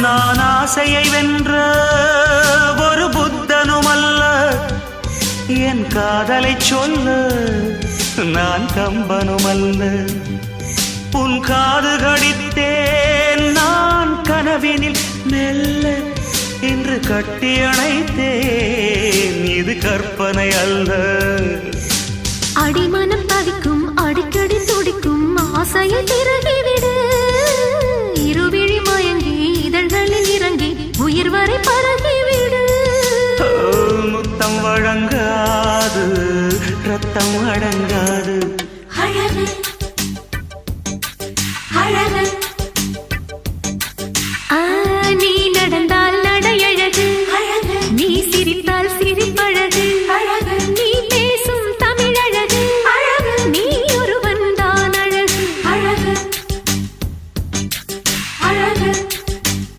நான் ஆசையை வென்ற ஒரு புத்தனுமல்ல, என் காதலை சொல்ல நான் கம்பனுமல்ல. உன் காது கடித்தேன் நான் கனவினில் மெல்ல, இன்று கட்டி அணைத்தேன் இது கற்பனை அல்ல. அடிமனம் தவிக்கும் அடிக்கடி துடிக்கும் ஆசையை திறகிவிடு. இருவிழி மயங்கி இதழ்களில் இறங்கி உயிர் வரை பரகிவிடு. முத்தம் வழங்காது ரத்தம் அடங்காது.